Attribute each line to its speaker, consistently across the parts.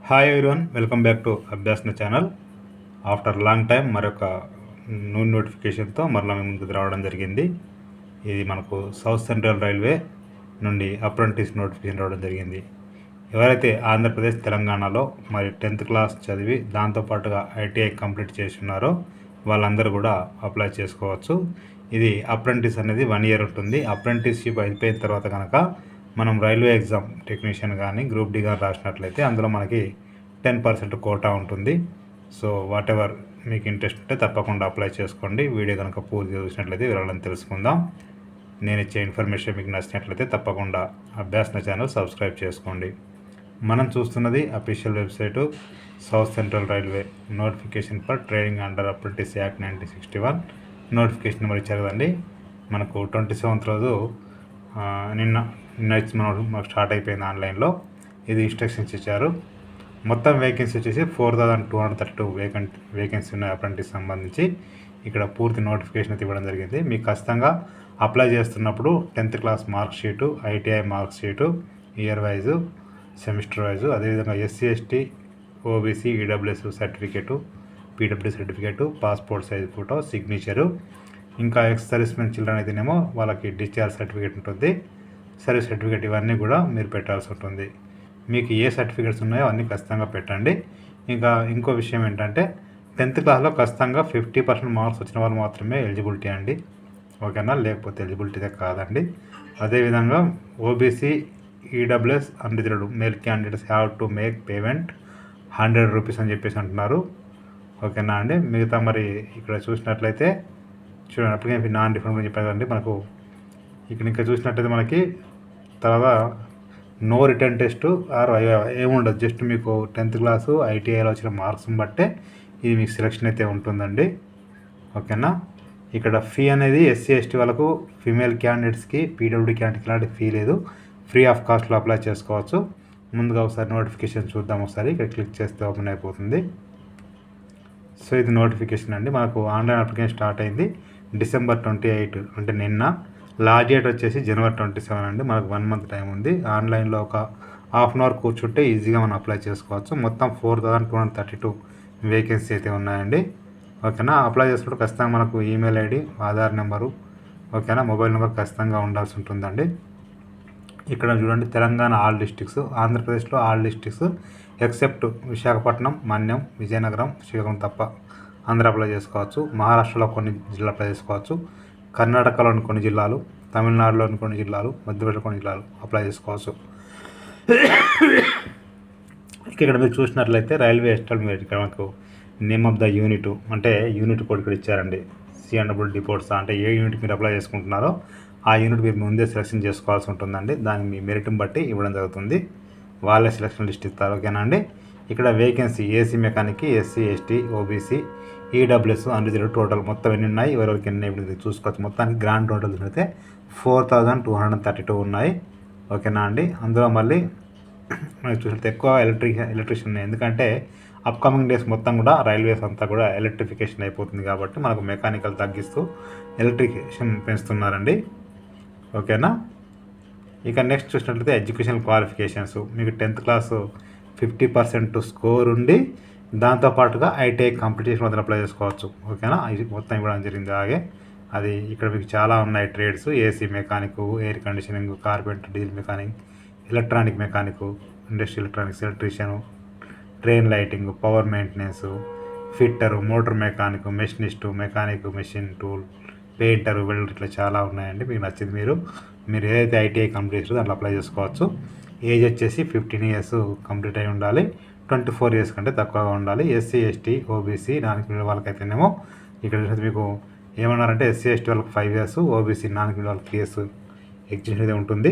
Speaker 1: Hi everyone, welcome back to Abhyasana channel. After long time మరొక నోటిఫికేషన్తో మరలా మేము ముందుకు రావడం జరిగింది. ఇది మనకు సౌత్ సెంట్రల్ రైల్వే నుండి అప్రెంటిస్ నోటిఫికేషన్ రావడం జరిగింది. ఎవరైతే ఆంధ్రప్రదేశ్ తెలంగాణలో మరి 10th క్లాస్ చదివి దాంతోపాటుగా ఐటీఐ కంప్లీట్ చేసి ఉన్నారో వాళ్ళందరూ కూడా అప్లై చేసుకోవచ్చు. ఇది అప్రెంటిస్ అనేది 1 year ఉంటుంది. అప్రెంటిస్షిప్ అయిపోయిన తర్వాత కనుక మనం రైల్వే ఎగ్జామ్ టెక్నీషియన్ కానీ గ్రూప్ డి కానీ రాసినట్లయితే అందులో మనకి 10% కోటా ఉంటుంది. సో వాట్ ఎవర్ మీకు ఇంట్రెస్ట్ ఉంటే తప్పకుండా అప్లై చేసుకోండి. వీడియో కనుక పూర్తిగా చూసినట్లయితే వివరాలను తెలుసుకుందాం. నేను ఇచ్చే ఇన్ఫర్మేషన్ మీకు నచ్చినట్లయితే తప్పకుండా అభ్యాసన ఛానల్ సబ్స్క్రైబ్ చేసుకోండి. మనం చూస్తున్నది official website south central railway notification for training under apprentice act 1961 notification number ఇచ్చారు కదండి. మనకు 27th రోజు నిన్న మనకు స్టార్ట్ అయిపోయింది ఆన్లైన్లో. ఇది ఇన్స్ట్రక్షన్స్ ఇచ్చారు. మొత్తం వేకెన్సీ వచ్చేసి 4232 వేకెన్సీ ఉన్నాయి అప్రెంటిస్ సంబంధించి. ఇక్కడ పూర్తి నోటిఫికేషన్ అయితే ఇవ్వడం జరిగింది. మీకు ఖచ్చితంగా అప్లై చేస్తున్నప్పుడు 10th class mark sheet, ITI mark sheet, year wise, semester wise, అదేవిధంగా SC ST OBC EWS certificate, PW certificate, passport size photo, signature, ఇంకా ఎక్స్ సర్వీస్మెన్ చిల్డ్రన్ అయితేనేమో వాళ్ళకి డిశ్చార్జ్ సర్టిఫికేట్ ఉంటుంది, సర్వీస్ సర్టిఫికేట్, ఇవన్నీ కూడా మీరు పెట్టాల్సి ఉంటుంది. మీకు ఏ సర్టిఫికేట్స్ ఉన్నాయో అన్నీ ఖచ్చితంగా పెట్టండి. ఇంకా ఇంకో విషయం ఏంటంటే 10th క్లాస్లో ఖచ్చితంగా 50% మార్క్స్ వచ్చిన వాళ్ళు మాత్రమే ఎలిజిబిలిటీ అండి, ఓకేనా? లేకపోతే ఎలిజిబిలిటీ కాదండి. అదేవిధంగా OBC EWS unreserved male candidates have to make payment 100 rupees అని చెప్పేసి అంటున్నారు, ఓకేనా అండి? మిగతా మరి ఇక్కడ చూసినట్లయితే చూడండి, అప్పటికే నాన్ రిఫండ్ చెప్పారు కదండి. మనకు ఇక్కడ ఇంకా చూసినట్లయితే మనకి తర్వాత నో రిటర్న్ టెస్ట్ ఆర్ ఏముండదు. జస్ట్ మీకు 10th క్లాసు ఐటీఐలో వచ్చిన మార్క్స్ని బట్టే ఇది మీకు సెలెక్షన్ అయితే ఉంటుందండి, ఓకేనా? ఇక్కడ ఫీ అనేది ఎస్సీ ఎస్టీ వాళ్ళకు, ఫీమేల్ క్యాండిడేట్స్కి, పీడబ్ల్యూడీ క్యాండిడేట్కి ఇలాంటి ఫీ లేదు. ఫ్రీ ఆఫ్ కాస్ట్లో అప్లై చేసుకోవచ్చు. ముందుగా ఒకసారి నోటిఫికేషన్ చూద్దాం. ఒకసారి ఇక్కడ క్లిక్ చేస్తే ఓపెన్ అయిపోతుంది. సో ఇది నోటిఫికేషన్ అండి. మనకు ఆన్లైన్ అప్లికేషన్ స్టార్ట్ అయింది December 28 అంటే నిన్న. లాస్ట్ డేట్ వచ్చేసి January 27 అండి. మనకు 1 month టైం ఉంది. ఆన్లైన్లో ఒక ½ hour కూర్చుంటే ఈజీగా మనం అప్లై చేసుకోవచ్చు. మొత్తం 4232 వేకెన్సీ అయితే ఉన్నాయండి, ఓకేనా? అప్లై చేసుకుంటే ఖచ్చితంగా మనకు ఈమెయిల్ ఐడి, ఆధార్ నెంబరు, ఓకేనా, మొబైల్ నెంబర్ ఖచ్చితంగా ఉండాల్సి ఉంటుందండి. ఇక్కడ చూడండి, తెలంగాణ ఆల్ డిస్ట్రిక్ట్స్, ఆంధ్రప్రదేశ్లో ఆల్ డిస్ట్రిక్ట్స్ ఎక్సెప్ట్ విశాఖపట్నం, మన్యం, విజయనగరం, శ్రీకాకుళం తప్ప అందరూ అప్లై చేసుకోవచ్చు. మహారాష్ట్రలో కొన్ని జిల్లాలు అప్లై చేసుకోవచ్చు, కర్ణాటకలోని కొన్ని జిల్లాలు, తమిళనాడులోని కొన్ని జిల్లాలు, మధ్యప్రదేశ్లో కొన్ని జిల్లాలు అప్లై చేసుకోవచ్చు. ఇక్కడ మీరు చూసినట్లయితే రైల్వే ఎస్టాబ్లిష్మెంట్ ఇక్కడ మనకు నేమ్ ఆఫ్ ద యూనిట్ అంటే యూనిట్ కోడ్ ఇక్కడ ఇచ్చారండి. సిఎండబ్ల్యూ డిపోర్ట్స్ అంటే ఏ యూనిట్ మీరు అప్లై చేసుకుంటున్నారో ఆ యూనిట్ మీరు ముందే సెలెక్షన్ చేసుకోవాల్సి ఉంటుందండి. దానికి మీ మెరిట్ని బట్టి ఇవ్వడం జరుగుతుంది. వాళ్ళే సెలెక్షన్ లిస్ట్ ఇస్తారు, ఓకేనా అండి? ఇక్కడ వేకెన్సీ ఏసీ మెకానిక్కి, SC ST OBC EWS unreserved total మొత్తం ఎన్ని ఉన్నాయి, ఎవరెవరికి ఎన్ని ఇప్పుడు చూసుకోవచ్చు. మొత్తానికి గ్రాండ్ టోటల్ అయితే 4232 ఉన్నాయి, ఓకేనా అండి? అందులో మళ్ళీ మనకి చూసినట్టు ఎక్కువ ఎలక్ట్రీషియన్ ఉన్నాయి. ఎందుకంటే అప్కమింగ్ డేస్ మొత్తం కూడా రైల్వేస్ అంతా కూడా ఎలక్ట్రిఫికేషన్ అయిపోతుంది కాబట్టి మనకు మెకానికల్ తగ్గిస్తూ ఎలక్ట్రిఫికేషన్ పెంచుతున్నారండి, ఓకేనా? ఇక నెక్స్ట్ చూసినట్లయితే ఎడ్యుకేషనల్ క్వాలిఫికేషన్స్. మీకు 10th క్లాసు 50% స్కోర్ ఉండి దాంతోపాటుగా ఐటీఐ కంప్లీట్ చేసి మొదలు అప్లై చేసుకోవచ్చు, ఓకేనా? ఇది మొత్తం ఇవ్వడం జరిగింది. అలాగే అది ఇక్కడ మీకు చాలా ఉన్నాయి trades: AC mechanic, air conditioning, carpenter, diesel mechanic, electronic mechanic, industrial electronics, electrician, train lighting, power maintenance, fitter, motor mechanic, machinist, mechanic, machine tool, painter, welder, ఇట్లా చాలా ఉన్నాయండి. మీకు నచ్చింది మీరు ఏదైతే ఐటీఐ కంప్లీట్ చేస్తారో దాంట్లో అప్లై చేసుకోవచ్చు. ఏజ్ వచ్చేసి 15 years కంప్లీట్ అయి ఉండాలి. 24 years కంటే తక్కువగా ఉండాలి. SC ST OBC non criminal వాళ్ళకైతేనేమో ఇక్కడ మీకు ఏమన్నారంటే ఎస్సీ ఎస్టీ వాళ్ళకి 5 years, ఓబీసీ నాన్ క్రిమినల్ వాళ్ళకి 3 years ఎగ్జిషన్ అయితే ఉంటుంది.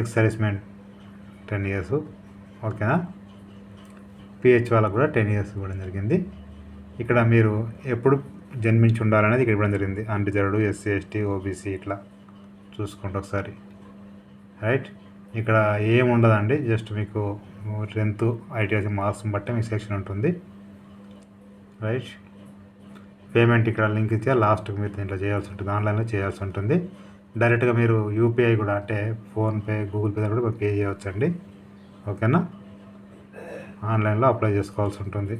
Speaker 1: ఎక్స్ సర్వీస్మెన్ 10 years, ఓకేనా? పిహెచ్ వాళ్ళకు కూడా 10 years ఇవ్వడం జరిగింది. ఇక్కడ మీరు ఎప్పుడు జన్మించి ఉండాలనేది ఇక్కడ ఇవ్వడం జరిగింది. అన్రిజర్వ్డ్, ఎస్సీ ఎస్టీ ఓబీసీ ఇట్లా చూసుకుంటే ఒకసారి, రైట్? ఇక్కడ ఏం ఉండదండి, జస్ట్ మీకు 10th ఐటీఐ మార్క్స్ని బట్టి మీకు సెలెక్షన్ ఉంటుంది, రైట్? పేమెంట్ ఇక్కడ లింక్ ఇచ్చే లాస్ట్కి మీరు దీంట్లో చేయాల్సి ఉంటుంది, ఆన్లైన్లో చేయాల్సి ఉంటుంది. డైరెక్ట్గా మీరు యూపీఐ కూడా అంటే ఫోన్పే, గూగుల్ పే కూడా పే చేయవచ్చండి, ఓకేనా? ఆన్లైన్లో అప్లై చేసుకోవాల్సి ఉంటుంది.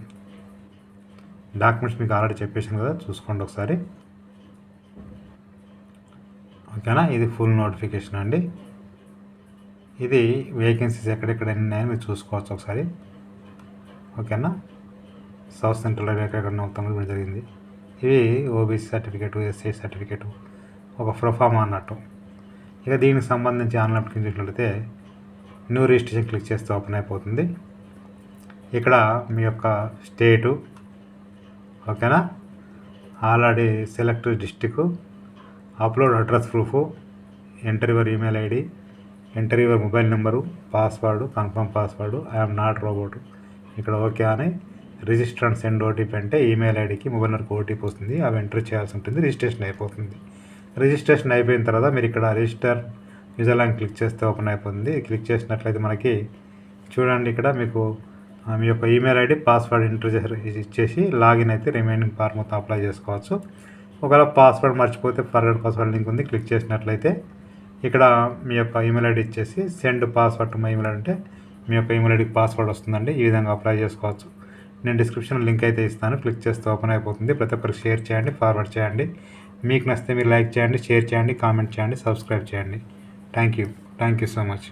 Speaker 1: డాక్యుమెంట్స్ మీకు ఆల్రెడీ చెప్పేసాను కదా, చూసుకోండి ఒకసారి. ఓకేనా, ఇది ఫుల్ నోటిఫికేషన్ అండి. ఇది వేకెన్సీస్ ఎక్కడెక్కడ ఉన్నాయని మీరు చూసుకోవచ్చు ఒకసారి. ఓకేనా, సౌత్ సెంట్రల్ రైల్వే ఎక్కడ మొత్తం కూడా జరిగింది. ఇవి ఓబీసీ సర్టిఫికేటు, ఎస్సీ సర్టిఫికేటు, ఒక ప్రొఫార్మా అన్నట్టు. ఇక దీనికి సంబంధించి ఆన్లైన్ అప్లికేషన్ చూసినట్లయితే న్యూ రిజిస్ట్రేషన్ క్లిక్ చేస్తే ఓపెన్ అయిపోతుంది. ఇక్కడ మీ యొక్క స్టేటు, ఓకేనా, already select district, upload address proof, enter your email ID, enter your mobile number, password, confirm password, I'm not robot. ఇక్కడ ఓకే అని రిజిస్టర్ అండ్ సెండ్ ఓటీపీ అంటే email ఐడికి మొబైల్ నెంబర్కి ఓటీపీ వస్తుంది, అవి ఎంటర్ చేయాల్సి ఉంటుంది. రిజిస్ట్రేషన్ అయిపోతుంది. రిజిస్ట్రేషన్ అయిపోయిన తర్వాత మీరు ఇక్కడ రిజిస్టర్ యూజర్ లాగిన్ క్లిక్ చేస్తే ఓపెన్ అయిపోతుంది. క్లిక్ చేసినట్లయితే మనకి చూడండి, ఇక్కడ మీకు మీ యొక్క ఈమెయిల్ ఐడి, పాస్వర్డ్ ఎంటర్ ఇచ్చేసి లాగిన్ అయితే రిమైనింగ్ పార్ట్ మొత్తం అప్లై చేసుకోవచ్చు. ఒకవేళ పాస్వర్డ్ మర్చిపోతే ఫర్గట్ పాస్వర్డ్ లింక్ ఉంది, క్లిక్ చేసినట్లయితే ఇక్కడ మీ యొక్క ఈమెయిల్ ఐడి ఇచ్చేసి send password to my email అంటే మీ యొక్క ఈమెయిల్ ఐడికి పాస్వర్డ్ వస్తుందండి. ఈ విధంగా అప్లై చేసుకోవచ్చు. నేను డిస్క్రిప్షన్ లింక్ అయితే ఇస్తాను, క్లిక్ చేస్తే ఓపెన్ అయిపోతుంది. ప్రతి ఒక్కరికి షేర్ చేయండి, ఫార్వర్డ్ చేయండి. మీకు నచ్చితే మీరు లైక్ చేయండి, షేర్ చేయండి, కామెంట్ చేయండి, సబ్స్క్రైబ్ చేయండి. Thank you so much.